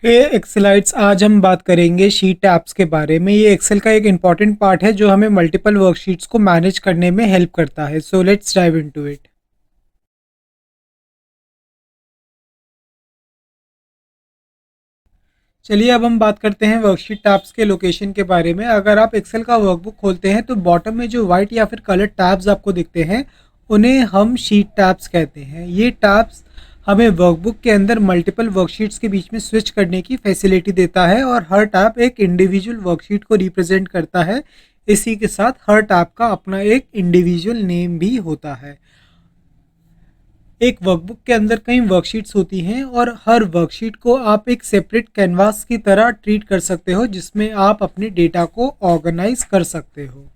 हे एक्सेलाइट्स, आज हम बात करेंगे शीट टैब्स के बारे में। ये एक्सेल का एक इम्पॉर्टेंट पार्ट है जो हमें मल्टीपल वर्कशीट्स को मैनेज करने में हेल्प करता है। So let's dive into it. चलिए अब हम बात करते हैं वर्कशीट टैब्स के लोकेशन के बारे में। अगर आप एक्सेल का वर्कबुक खोलते हैं तो बॉटम में जो वाइट या फिर कलर टैब्स आपको दिखते हैं उन्हें हम शीट टैब्स कहते हैं। ये टैब्स हमें वर्कबुक के अंदर मल्टीपल वर्कशीट्स के बीच में स्विच करने की फैसिलिटी देता है और हर टैब एक इंडिविजुअल वर्कशीट को रिप्रेजेंट करता है। इसी के साथ हर टैब का अपना एक इंडिविजुअल नेम भी होता है। एक वर्कबुक के अंदर कई वर्कशीट्स होती हैं और हर वर्कशीट को आप एक सेपरेट कैनवास की तरह ट्रीट कर सकते हो जिसमें आप अपने डेटा को ऑर्गेनाइज कर सकते हो।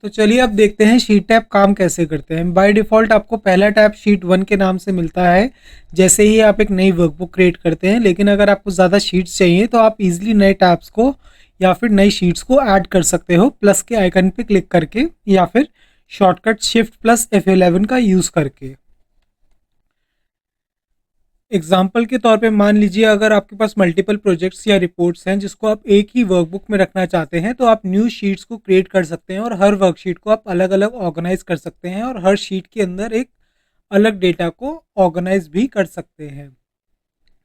तो चलिए अब देखते हैं शीट टैब काम कैसे करते हैं। बाय डिफ़ॉल्ट आपको पहला टैब शीट 1 के नाम से मिलता है जैसे ही आप एक नई वर्कबुक क्रिएट करते हैं, लेकिन अगर आपको ज़्यादा शीट्स चाहिए तो आप इजीली नए टैब्स को या फिर नई शीट्स को ऐड कर सकते हो प्लस के आइकन पे क्लिक करके या फिर शॉर्टकट शिफ्ट प्लस F11 का यूज़ करके। एग्जाम्पल के तौर पे मान लीजिए अगर आपके पास मल्टीपल प्रोजेक्ट्स या रिपोर्ट्स हैं जिसको आप एक ही वर्कबुक में रखना चाहते हैं तो आप न्यू शीट्स को क्रिएट कर सकते हैं और हर वर्कशीट को आप अलग अलग ऑर्गेनाइज कर सकते हैं और हर शीट के अंदर एक अलग डेटा को ऑर्गेनाइज भी कर सकते हैं।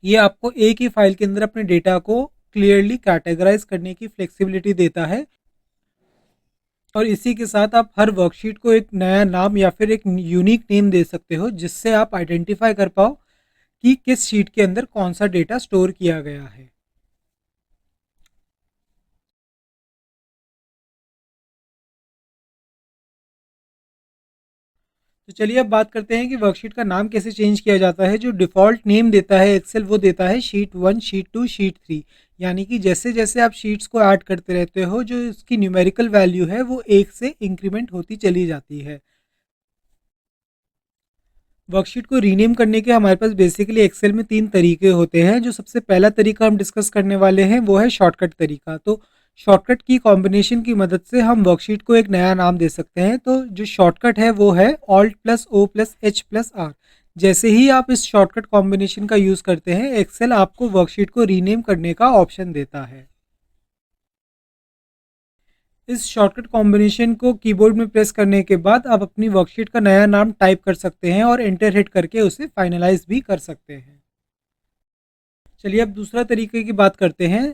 ये आपको एक ही फाइल के अंदर अपने डेटा को क्लियरली कैटेगराइज करने की फ्लेक्सिबिलिटी देता है और इसी के साथ आप हर वर्कशीट को एक नया नाम या फिर एक यूनिक नेम दे सकते हो जिससे आप आइडेंटिफाई कर पाओ कि किस शीट के अंदर कौन सा डेटा स्टोर किया गया है। तो चलिए अब बात करते हैं कि वर्कशीट का नाम कैसे चेंज किया जाता है। जो डिफ़ॉल्ट नेम देता है एक्सेल वो देता है शीट 1, शीट 2, शीट 3। यानी कि जैसे जैसे आप शीट्स को ऐड करते रहते हो जो इसकी न्यूमेरिकल वैल्यू है वो एक से इंक्रीमेंट होती चली जाती है। वर्कशीट को रीनेम करने के हमारे पास बेसिकली एक्सेल में 3 तरीके होते हैं। जो सबसे पहला तरीका हम डिस्कस करने वाले हैं वो है शॉर्टकट तरीका। तो शॉर्टकट की कॉम्बिनेशन की मदद से हम वर्कशीट को एक नया नाम दे सकते हैं। तो जो शॉर्टकट है वो है Alt plus O plus H plus R। जैसे ही आप इस शॉर्टकट कॉम्बिनेशन का यूज़ करते हैं एक्सेल आपको वर्कशीट को रीनेम करने का ऑप्शन देता है। इस शॉर्टकट कॉम्बिनेशन को कीबोर्ड में प्रेस करने के बाद आप अपनी वर्कशीट का नया नाम टाइप कर सकते हैं और एंटर हिट करके उसे फाइनलाइज भी कर सकते हैं। चलिए अब दूसरा तरीके की बात करते हैं।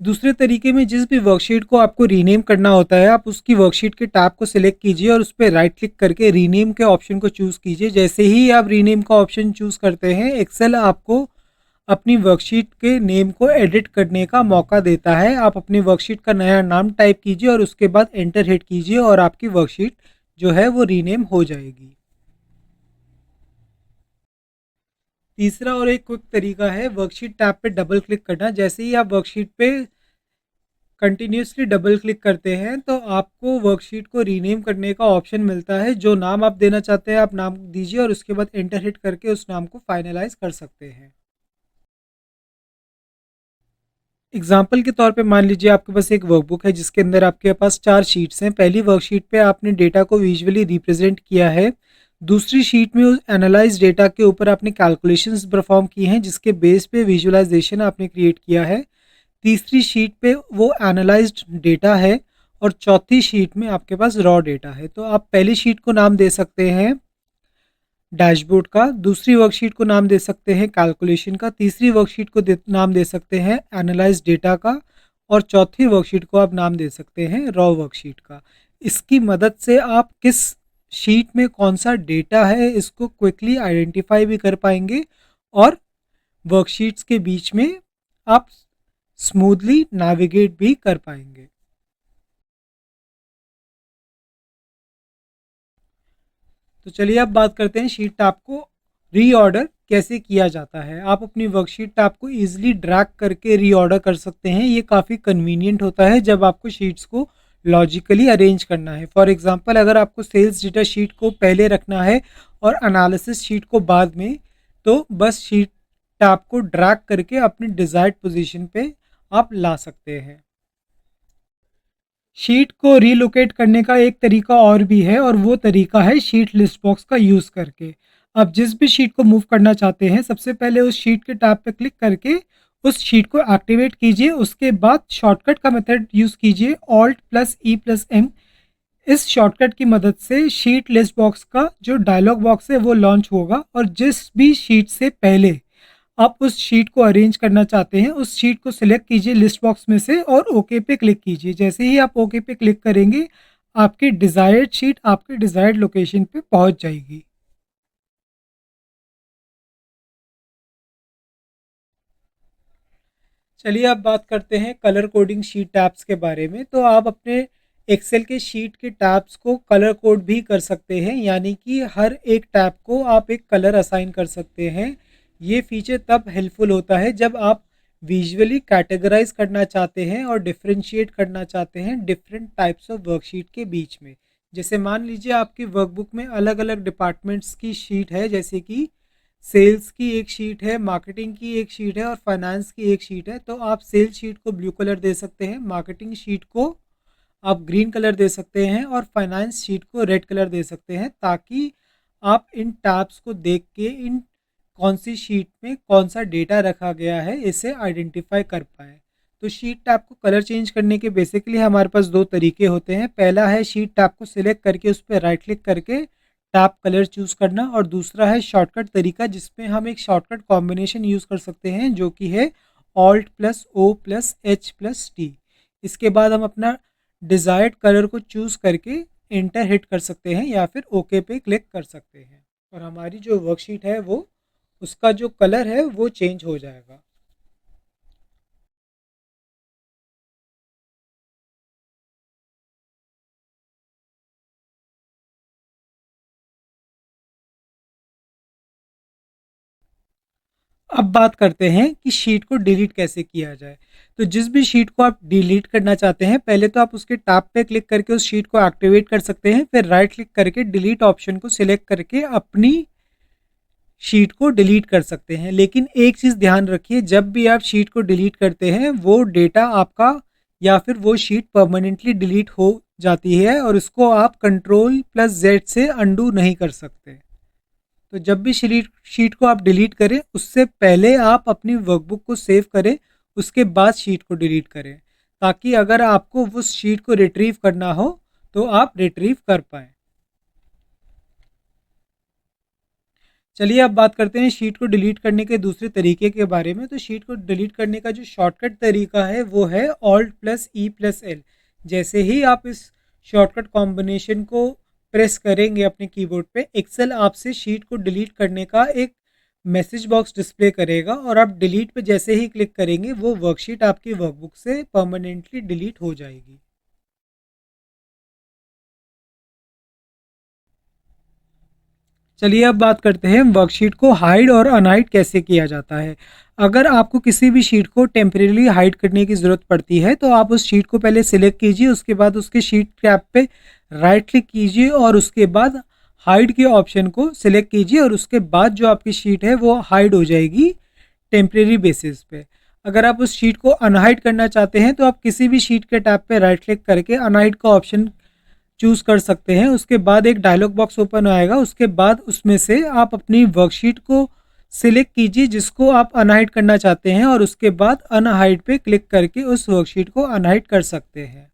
दूसरे तरीके में जिस भी वर्कशीट को आपको रीनेम करना होता है आप उसकी वर्कशीट के टैब को सिलेक्ट कीजिए और उस पर राइट क्लिक करके रीनेम के ऑप्शन को चूज़ कीजिए। जैसे ही आप रीनेम का ऑप्शन चूज़ करते हैं एक्सेल आपको अपनी वर्कशीट के नेम को एडिट करने का मौका देता है। आप अपनी वर्कशीट का नया नाम टाइप कीजिए और उसके बाद एंटर हिट कीजिए और आपकी वर्कशीट जो है वो रीनेम हो जाएगी। तीसरा और एक क्विक तरीका है वर्कशीट टैब पे डबल क्लिक करना। जैसे ही आप वर्कशीट पे कंटिन्यूसली डबल क्लिक करते हैं तो आपको वर्कशीट को रीनेम करने का ऑप्शन मिलता है। जो नाम आप देना चाहते हैं आप नाम दीजिए और उसके बाद एंटर हिट करके उस नाम को फाइनलाइज कर सकते हैं। एग्जाम्पल के तौर पे मान लीजिए आपके पास एक वर्कबुक है जिसके अंदर आपके पास 4 शीट्स हैं। पहली वर्कशीट पे आपने डेटा को विजुअली रिप्रेजेंट किया है। दूसरी शीट में उस एनालाइज डेटा के ऊपर आपने कैलकुलेशंस परफॉर्म की हैं जिसके बेस पे विजुअलाइजेशन आपने क्रिएट किया है। तीसरी शीट पे वो एनालाइज्ड डेटा है और चौथी शीट में आपके पास रॉ डेटा है। तो आप पहली शीट को नाम दे सकते हैं डैशबोर्ड का, दूसरी वर्कशीट को नाम दे सकते हैं कैलकुलेशन का, तीसरी वर्कशीट को नाम दे सकते हैं एनालाइज डेटा का और चौथी वर्कशीट को आप नाम दे सकते हैं रॉ वर्कशीट का। इसकी मदद से आप किस शीट में कौन सा डेटा है इसको क्विकली आइडेंटिफाई भी कर पाएंगे और वर्कशीट्स के बीच में आप स्मूथली नेविगेट भी कर पाएंगे। तो चलिए अब बात करते हैं शीट टैब को रीऑर्डर कैसे किया जाता है। आप अपनी वर्कशीट टैब को इजीली ड्रैग करके रीऑर्डर कर सकते हैं। ये काफ़ी कन्वीनियंट होता है जब आपको शीट्स को लॉजिकली अरेंज करना है। फॉर एग्जांपल अगर आपको सेल्स डेटा शीट को पहले रखना है और एनालिसिस शीट को बाद में, तो बस शीट टैब को ड्रैग करके अपनी डिज़ायर्ड पोजीशन पे आप ला सकते हैं। शीट को रीलोकेट करने का एक तरीका और भी है और वो तरीका है शीट लिस्ट बॉक्स का यूज़ करके। आप जिस भी शीट को मूव करना चाहते हैं सबसे पहले उस शीट के टैब पे क्लिक करके उस शीट को एक्टिवेट कीजिए। उसके बाद शॉर्टकट का मेथड यूज़ कीजिए Alt+E+M। इस शॉर्टकट की मदद से शीट लिस्ट बॉक्स का जो डायलॉग बॉक्स है वो लॉन्च होगा और जिस भी शीट से पहले आप उस शीट को अरेंज करना चाहते हैं उस शीट को सिलेक्ट कीजिए लिस्ट बॉक्स में से और ओके पे क्लिक कीजिए। जैसे ही आप ओके पे क्लिक करेंगे आपकी डिज़ायर्ड शीट आपके डिज़ायर्ड लोकेशन पे पहुंच जाएगी। चलिए अब बात करते हैं कलर कोडिंग शीट टैब्स के बारे में। तो आप अपने एक्सेल के शीट के टैब्स को कलर कोड भी कर सकते हैं, यानी कि हर एक टैब को आप एक कलर असाइन कर सकते हैं। ये फीचर तब हेल्पफुल होता है जब आप विजुअली कैटेगराइज करना चाहते हैं और डिफरेंशिएट करना चाहते हैं डिफरेंट टाइप्स ऑफ वर्कशीट के बीच में। जैसे मान लीजिए आपकी वर्कबुक में अलग अलग डिपार्टमेंट्स की शीट है, जैसे कि सेल्स की एक शीट है, मार्केटिंग की एक शीट है और फाइनेंस की एक शीट है। तो आप सेल्स शीट को ब्लू कलर दे सकते हैं, मार्केटिंग शीट को आप ग्रीन कलर दे सकते हैं और फाइनेंस शीट को रेड कलर दे सकते हैं, ताकि आप इन टैब्स को देख के इन कौन सी शीट में कौन सा डेटा रखा गया है इसे आइडेंटिफाई कर पाएँ। तो शीट टैब को कलर चेंज करने के बेसिकली हमारे पास दो तरीके होते हैं। पहला है शीट टैब को सिलेक्ट करके उस पर राइट क्लिक करके टैब कलर चूज़ करना, और दूसरा है शॉर्टकट तरीका जिसमें हम एक शॉर्टकट कॉम्बिनेशन यूज़ कर सकते हैं जो कि है Alt+O+H+T। इसके बाद हम अपना डिज़ायर्ड कलर को चूज़ करके इंटर हिट कर सकते हैं या फिर ओके पे क्लिक कर सकते हैं और हमारी जो वर्कशीट है वो उसका जो कलर है वो चेंज हो जाएगा। अब बात करते हैं कि शीट को डिलीट कैसे किया जाए। तो जिस भी शीट को आप डिलीट करना चाहते हैं पहले तो आप उसके टैब पे क्लिक करके उस शीट को एक्टिवेट कर सकते हैं, फिर राइट क्लिक करके डिलीट ऑप्शन को सिलेक्ट करके अपनी शीट को डिलीट कर सकते हैं। लेकिन एक चीज़ ध्यान रखिए, जब भी आप शीट को डिलीट करते हैं वो डेटा आपका या फिर वो शीट परमानेंटली डिलीट हो जाती है और उसको आप Ctrl+Z से अंडू नहीं कर सकते। तो जब भी शीट शीट को आप डिलीट करें उससे पहले आप अपनी वर्कबुक को सेव करें, उसके बाद शीट को डिलीट करें, ताकि अगर आपको उस शीट को रिट्रीव करना हो तो आप रिट्रीव कर पाएँ। चलिए अब बात करते हैं शीट को डिलीट करने के दूसरे तरीके के बारे में। तो शीट को डिलीट करने का जो शॉर्टकट तरीका है वो है Alt+E+L। जैसे ही आप इस शॉर्टकट कॉम्बिनेशन को प्रेस करेंगे अपने कीबोर्ड पे, एक्सेल आपसे शीट को डिलीट करने का एक मैसेज बॉक्स डिस्प्ले करेगा और आप डिलीट पे जैसे ही क्लिक करेंगे वो वर्कशीट आपकी वर्कबुक से परमानेंटली डिलीट हो जाएगी। चलिए अब बात करते हैं वर्कशीट को हाइड और अनहाइड कैसे किया जाता है। अगर आपको किसी भी शीट को टेम्परेली हाइड करने की ज़रूरत पड़ती है तो आप उस शीट को पहले सिलेक्ट कीजिए, उसके बाद उसके शीट टैब पे राइट क्लिक कीजिए और उसके बाद हाइड के ऑप्शन को सिलेक्ट कीजिए और उसके बाद जो आपकी शीट है वो हाइड हो जाएगी टेम्परेरी बेसिस पे। अगर आप उस शीट को अनहाइड करना चाहते हैं तो आप किसी भी शीट के टैब पे राइट क्लिक करके अनहाइड का ऑप्शन चूज़ कर सकते हैं। उसके बाद एक डायलॉग बॉक्स ओपन आएगा, उसके बाद उसमें से आप अपनी वर्कशीट को सिलेक्ट कीजिए जिसको आप अनहाइड करना चाहते हैं और उसके बाद अनहाइड पे क्लिक करके उस वर्कशीट को अनहाइड कर सकते हैं।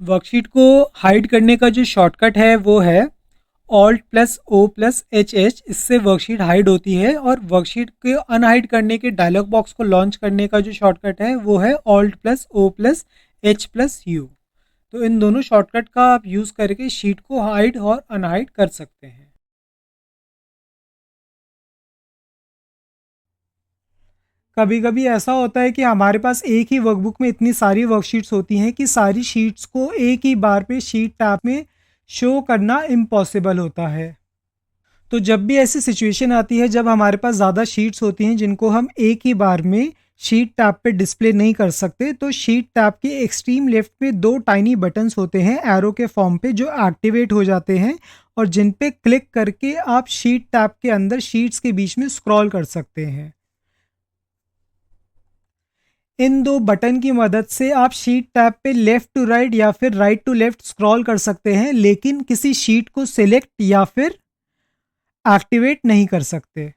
वर्कशीट को हाइड करने का जो शॉर्टकट है वो है Alt+O+HH। इससे वर्कशीट हाइड होती है। और वर्कशीट के अनहाइड करने के डायलॉग बॉक्स को लॉन्च करने का जो शॉर्टकट है वो है Alt+O+H+U। तो इन दोनों शॉर्टकट का आप यूज़ करके शीट को हाइड और अनहाइड कर सकते हैं। कभी कभी ऐसा होता है कि हमारे पास एक ही वर्कबुक में इतनी सारी वर्कशीट्स होती हैं कि सारी शीट्स को एक ही बार पे शीट टैब में शो करना इम्पॉसिबल होता है। तो जब भी ऐसी सिचुएशन आती है जब हमारे पास ज़्यादा शीट्स होती हैं जिनको हम एक ही बार में शीट टैब पे डिस्प्ले नहीं कर सकते, तो शीट टैब के एक्सट्रीम लेफ्ट पे दो टाइनी बटन्स होते हैं एरो के फॉर्म पे जो एक्टिवेट हो जाते हैं और जिन पे क्लिक करके आप शीट टैब के अंदर शीट्स के बीच में स्क्रॉल कर सकते हैं। इन दो बटन की मदद से आप शीट टैब पे लेफ्ट टू राइट या फिर राइट टू लेफ्ट स्क्रॉल कर सकते हैं, लेकिन किसी शीट को सिलेक्ट या फिर एक्टिवेट नहीं कर सकते।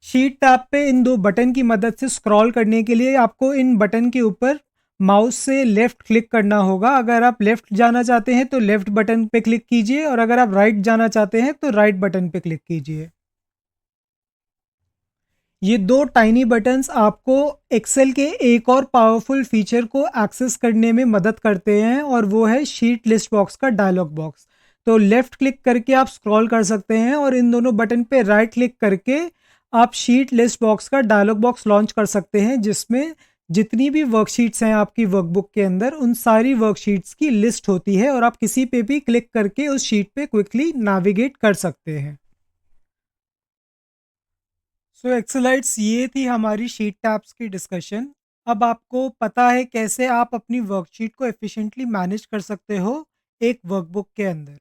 शीट टैब पे इन दो बटन की मदद से स्क्रॉल करने के लिए आपको इन बटन के ऊपर माउस से लेफ्ट क्लिक करना होगा। अगर आप लेफ्ट जाना चाहते हैं तो लेफ्ट बटन पे क्लिक कीजिए, और अगर आप राइट जाना चाहते हैं तो राइट बटन पे क्लिक कीजिए। ये दो टाइनी बटन्स आपको एक्सेल के एक और पावरफुल फीचर को एक्सेस करने में मदद करते हैं, और वो है शीट लिस्ट बॉक्स का डायलॉग बॉक्स। तो लेफ्ट क्लिक करके आप स्क्रॉल कर सकते हैं, और इन दोनों बटन पे राइट क्लिक करके आप शीट लिस्ट बॉक्स का डायलॉग बॉक्स लॉन्च कर सकते हैं, जिसमें जितनी भी वर्कशीट्स हैं आपकी वर्कबुक के अंदर, उन सारी वर्कशीट्स की लिस्ट होती है, और आप किसी पे भी क्लिक करके उस शीट पे क्विकली नेविगेट कर सकते हैं। सो एक्सलाइट्स, ये थी हमारी शीट टैब्स की डिस्कशन। अब आपको पता है कैसे आप अपनी वर्कशीट को एफिशिएंटली मैनेज कर सकते हो एक वर्कबुक के अंदर।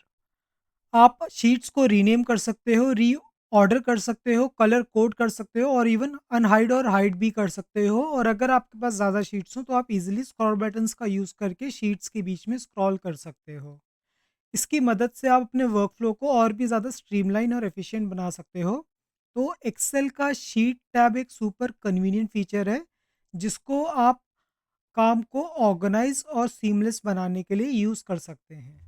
आप शीट्स को रीनेम कर सकते हो, री ऑर्डर कर सकते हो, कलर कोड कर सकते हो, और इवन अनहाइड और हाइड भी कर सकते हो। और अगर आपके पास ज़्यादा शीट्स हो तो आप इजीली स्क्रॉल बटन्स का यूज़ करके शीट्स के बीच में स्क्रॉल कर सकते हो। इसकी मदद से आप अपने वर्कफ्लो को और भी ज़्यादा स्ट्रीमलाइन और एफिशिएंट बना सकते हो। तो एक्सेल का शीट टैब एक सुपर कन्वीनियंट फीचर है, जिसको आप काम को ऑर्गेनाइज और सीमलेस बनाने के लिए यूज़ कर सकते हैं।